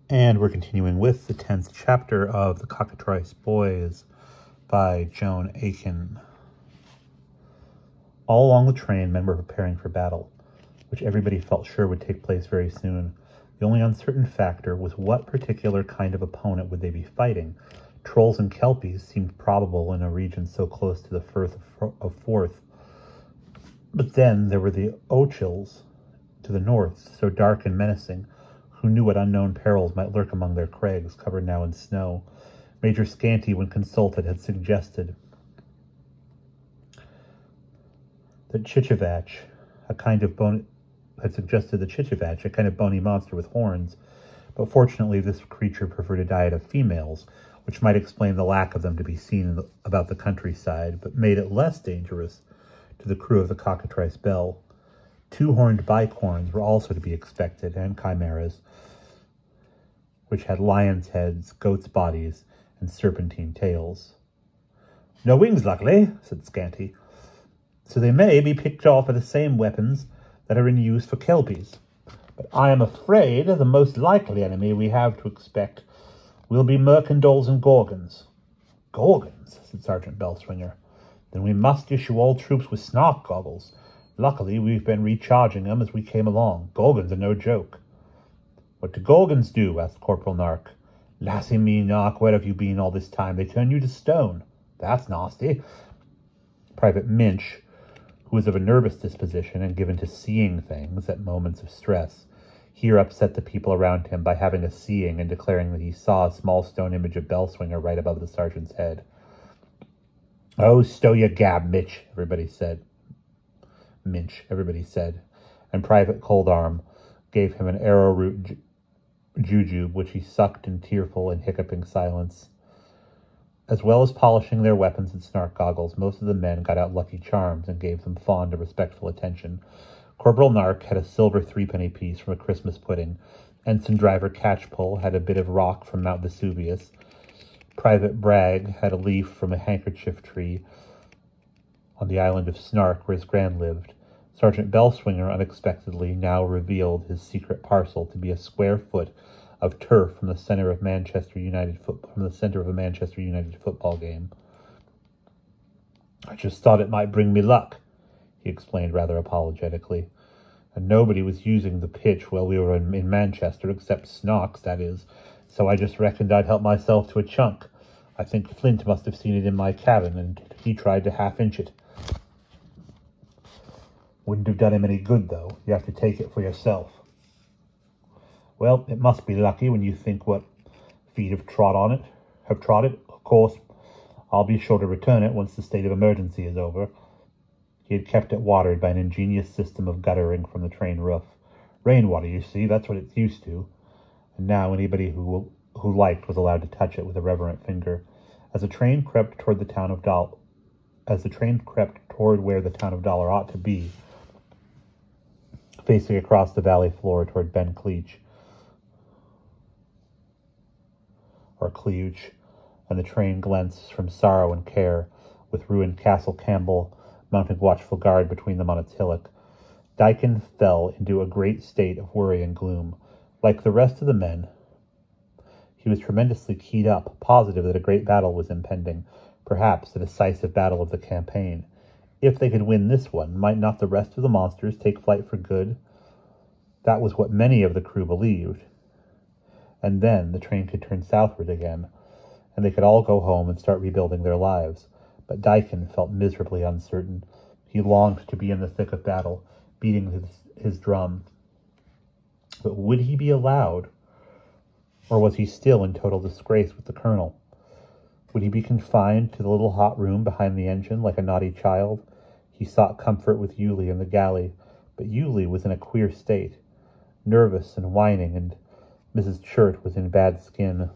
And we're continuing with the 10th chapter of The Cockatrice Boys by Joan Aiken. All along the train, men were preparing for battle, which everybody felt sure would take place very soon. The only uncertain factor was what particular kind of opponent would they be fighting. Trolls and Kelpies seemed probable in a region so close to the Firth of Forth. But then there were the Ochils to the north, so dark and menacing. Who knew what unknown perils might lurk among their crags, covered now in snow? Major Scanty, when consulted, had suggested that Chichivach, a kind of bony monster with horns, but fortunately this creature preferred a diet of females, which might explain the lack of them to be seen about the countryside, but made it less dangerous to the crew of the Cockatrice Bell. 2 horned bicorns were also to be expected, and chimeras, which had lions' heads, goats' bodies, and serpentine tails. "No wings, luckily," said Scanty, "so they may be picked off by the same weapons that are in use for Kelpies. But I am afraid the most likely enemy we have to expect will be Mercandolls and Gorgons." "Gorgons?" said Sergeant Bellswinger. "Then we must issue all troops with snark goggles. Luckily, we've been recharging them as we came along. Gorgons are no joke." "What do Gorgons do?" asked Corporal Nark. "Lassie me, Nark, where have you been all this time? They turn you to stone." "That's nasty." Private Minch, who was of a nervous disposition and given to seeing things at moments of stress, here upset the people around him by having a seeing and declaring that he saw a small stone image of Bellswinger right above the sergeant's head. "Oh, stow your gab, Minch," everybody said, and Private Coldarm gave him an arrowroot jujube, which he sucked in tearful and hiccuping silence. As well as polishing their weapons and snark goggles, most of the men got out Lucky Charms and gave them fond and respectful attention. Corporal Nark had a silver 3-penny piece from a Christmas pudding. Ensign Driver Catchpole had a bit of rock from Mount Vesuvius. Private Bragg had a leaf from a handkerchief tree on the island of Snark, where his grand lived. Sergeant Bellswinger unexpectedly now revealed his secret parcel to be a square foot of turf from the center of a Manchester United football game. "I just thought it might bring me luck," he explained rather apologetically. "And nobody was using the pitch while we were in Manchester, except Snarks, that is, so I just reckoned I'd help myself to a chunk. I think Flint must have seen it in my cabin, and he tried to half-inch it. Wouldn't have done him any good, though. You have to take it for yourself." "Well, it must be lucky when you think what feet have trod it. Of course, I'll be sure to return it once the state of emergency is over." He had kept it watered by an ingenious system of guttering from the train roof. Rainwater, you see, that's what it's used to. And now anybody who liked was allowed to touch it with a reverent finger. As the train crept toward where the town of Dollar ought to be, facing across the valley floor toward Ben Cleach, and the train glents from Sorrow and Care, with ruined Castle Campbell mounting watchful guard between them on its hillock, Aiken fell into a great state of worry and gloom. Like the rest of the men, he was tremendously keyed up, positive that a great battle was impending, perhaps the decisive battle of the campaign. If they could win this one, might not the rest of the monsters take flight for good? That was what many of the crew believed. And then the train could turn southward again, and they could all go home and start rebuilding their lives. But Aiken felt miserably uncertain. He longed to be in the thick of battle, beating his drum. But would he be allowed? Or was he still in total disgrace with the colonel? Would he be confined to the little hot room behind the engine like a naughty child? He sought comfort with Yulie in the galley, but Yulie was in a queer state, nervous and whining, and Mrs. Churt was in bad skin,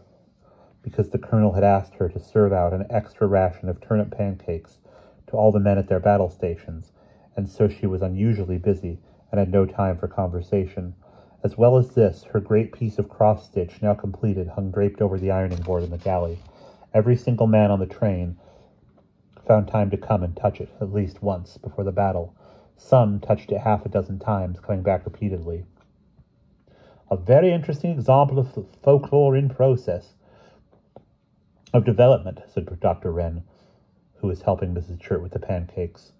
because the colonel had asked her to serve out an extra ration of turnip pancakes to all the men at their battle stations, and so she was unusually busy and had no time for conversation. As well as this, her great piece of cross-stitch, now completed, hung draped over the ironing board in the galley. Every single man on the train found time to come and touch it at least once before the battle. Some touched it half a dozen times, coming back repeatedly. A very interesting example of the folklore in process of development, said Dr. Wren, who was helping Mrs. Chert with the pancakes.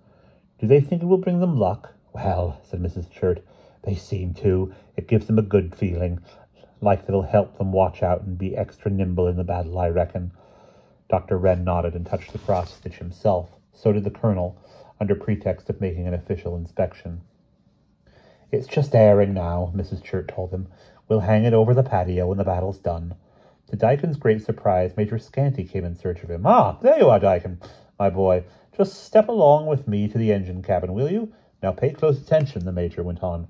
Do they think it will bring them luck? Well, said Mrs. Chert, they seem to. It gives them a good feeling, like it'll help them watch out and be extra nimble in the battle, I reckon. Dr. Wren nodded and touched the cross-stitch himself. So did the colonel, under pretext of making an official inspection. It's just airing now, Mrs. Chert told him. We'll hang it over the patio when the battle's done. To Daikon's great surprise, Major Scanty came in search of him. Ah, there you are, Daikon, my boy. Just step along with me to the engine cabin, will you? Now pay close attention, the Major went on,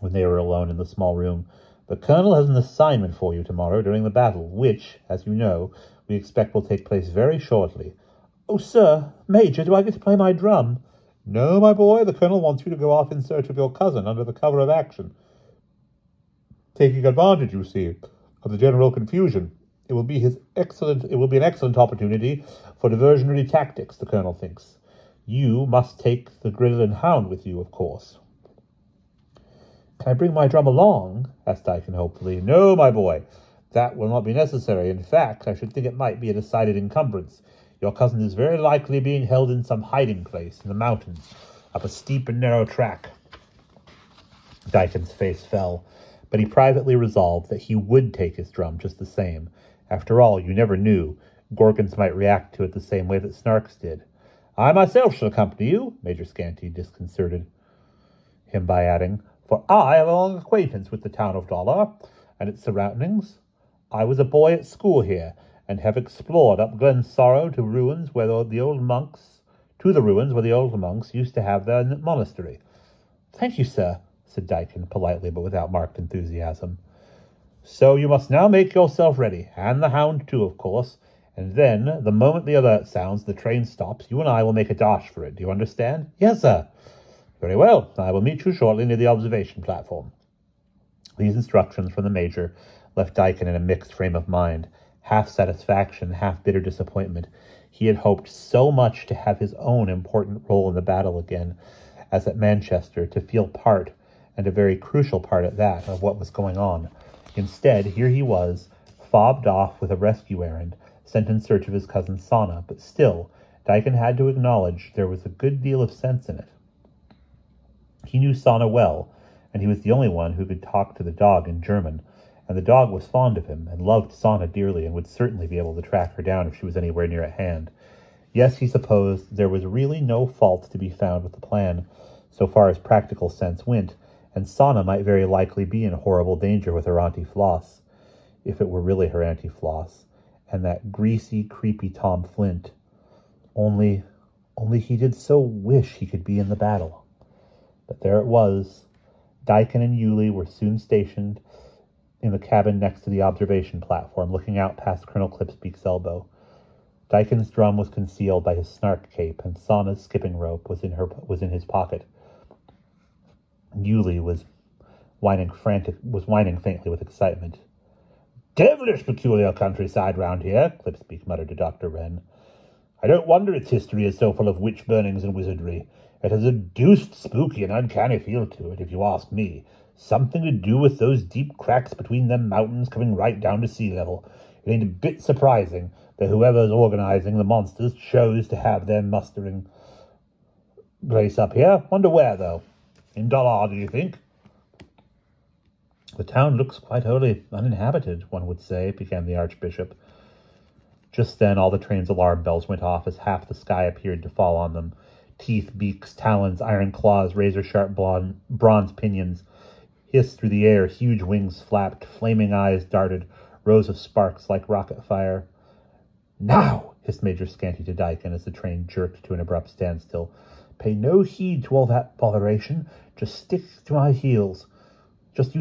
when they were alone in the small room. The Colonel has an assignment for you tomorrow during the battle, which, as you know, we expect will take place very shortly. Oh, sir, Major, do I get to play my drum? No, my boy, the Colonel wants you to go off in search of your cousin under the cover of action. Taking advantage, you see, of the general confusion. It will be an excellent opportunity for diversionary tactics, the Colonel thinks. You must take the gridiron hound with you, of course. Can I bring my drum along? Asked Daikon hopefully. No, my boy, that will not be necessary. In fact, I should think it might be a decided encumbrance. Your cousin is very likely being held in some hiding place in the mountains, up a steep and narrow track. Daikon's face fell, but he privately resolved that he would take his drum just the same. After all, you never knew. Gorgons might react to it the same way that Snarks did. I myself shall accompany you, Major Scanty disconcerted him by adding, for I have a long acquaintance with the town of Dollar and its surroundings. I was a boy at school here, and have explored up Glen Sorrow to the ruins where the old monks used to have their monastery. Thank you, sir, said Daikon politely but without marked enthusiasm. So you must now make yourself ready, and the hound too, of course, and then, the moment the alert sounds, the train stops, you and I will make a dash for it. Do you understand? Yes, sir. Very well. I will meet you shortly near the observation platform. These instructions from the Major left Daikon in a mixed frame of mind. Half satisfaction, half bitter disappointment. He had hoped so much to have his own important role in the battle again, as at Manchester, to feel part, and a very crucial part at that, of what was going on. Instead, here he was, fobbed off with a rescue errand, sent in search of his cousin Sana, but still, Daikon had to acknowledge there was a good deal of sense in it. He knew Sana well, and he was the only one who could talk to the dog in German, and the dog was fond of him and loved Sana dearly and would certainly be able to track her down if she was anywhere near at hand. Yes, he supposed there was really no fault to be found with the plan, so far as practical sense went, and Sana might very likely be in horrible danger with her Auntie Floss, if it were really her Auntie Floss, and that greasy, creepy Tom Flint. Only he did so wish he could be in the battle. But there it was. Daikon and Yuli were soon stationed in the cabin next to the observation platform, looking out past Colonel Clipspeak's elbow. Daikon's drum was concealed by his snark cape, and Sana's skipping rope was in his pocket. Yuli was whining faintly with excitement. Devilish peculiar countryside round here, Clipspeak muttered to Dr. Wren. I don't wonder its history is so full of witch-burnings and wizardry. It has a deuced spooky and uncanny feel to it, if you ask me. Something to do with those deep cracks between them mountains coming right down to sea level. It ain't a bit surprising that whoever's organizing the monsters chose to have their mustering place up here. Wonder where, though? In Dollar, do you think? The town looks quite wholly uninhabited, one would say, began the Archbishop. Just then all the train's alarm bells went off as half the sky appeared to fall on them. Teeth, beaks, talons, iron claws, razor-sharp bronze pinions hissed through the air, huge wings flapped, flaming eyes darted, rows of sparks like rocket fire. Now, hissed Major Scanty to Daikon as the train jerked to an abrupt standstill. Pay no heed to all that botheration. Just you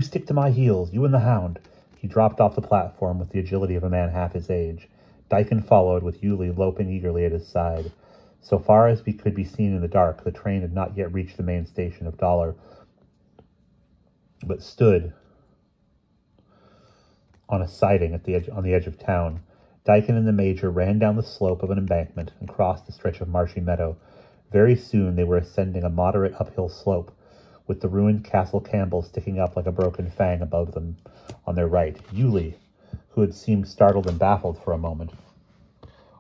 stick to my heels, you and the hound. He dropped off the platform with the agility of a man half his age. Daikon followed, with Yuli loping eagerly at his side. So far as could be seen in the dark, the train had not yet reached the main station of Dollar, but stood on a siding on the edge of town. Daikon and the Major ran down the slope of an embankment and crossed a stretch of marshy meadow. Very soon they were ascending a moderate uphill slope, with the ruined Castle Campbell sticking up like a broken fang above them on their right. Yulie, who had seemed startled and baffled for a moment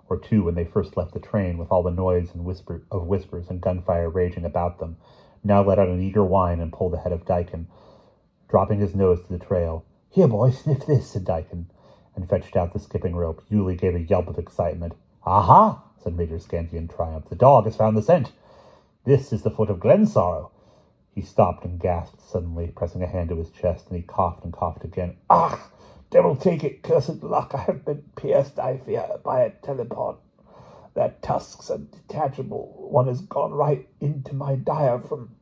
or two when they first left the train, with all the noise and whispers and gunfire raging about them, now let out an eager whine and pulled ahead of Daikin, dropping his nose to the trail. "Here, boy, sniff this," said Daikin, and fetched out the skipping rope. Yulie gave a yelp of excitement. "Aha!" said Major Scanty in triumph. "The dog has found the scent. This is the foot of Glensorrow." He stopped and gasped suddenly, pressing a hand to his chest, and he coughed and coughed again. "Ah! Devil take it, cursed luck, I have been pierced, I fear, by a telepod. Their tusks are detachable. One has gone right into my diaphragm."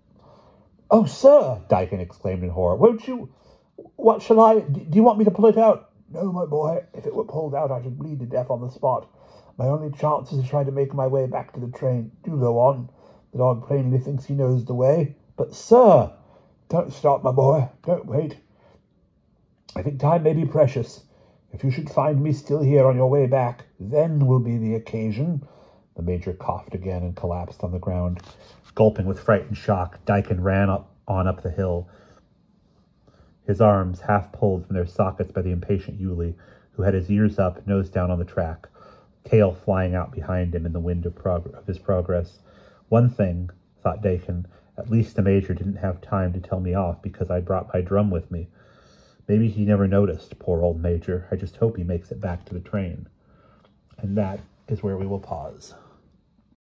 "Oh, sir!" Daikin exclaimed in horror. "Won't you... What shall I... Do you want me to pull it out?" "No, my boy. If it were pulled out, I should bleed to death on the spot. My only chance is to try to make my way back to the train. Do go on. The dog plainly thinks he knows the way." "But, sir..." "Don't stop, my boy. Don't wait. I think time may be precious. If you should find me still here on your way back, then will be the occasion." The Major coughed again and collapsed on the ground. Gulping with fright and shock, Daikin ran up the hill, his arms half pulled from their sockets by the impatient Yulie, who had his ears up, nose down on the track, tail flying out behind him in the wind of his progress. One thing, thought Daikin, at least the Major didn't have time to tell me off because I brought my drum with me. Maybe he never noticed, poor old Major. I just hope he makes it back to the train. And that is where we will pause.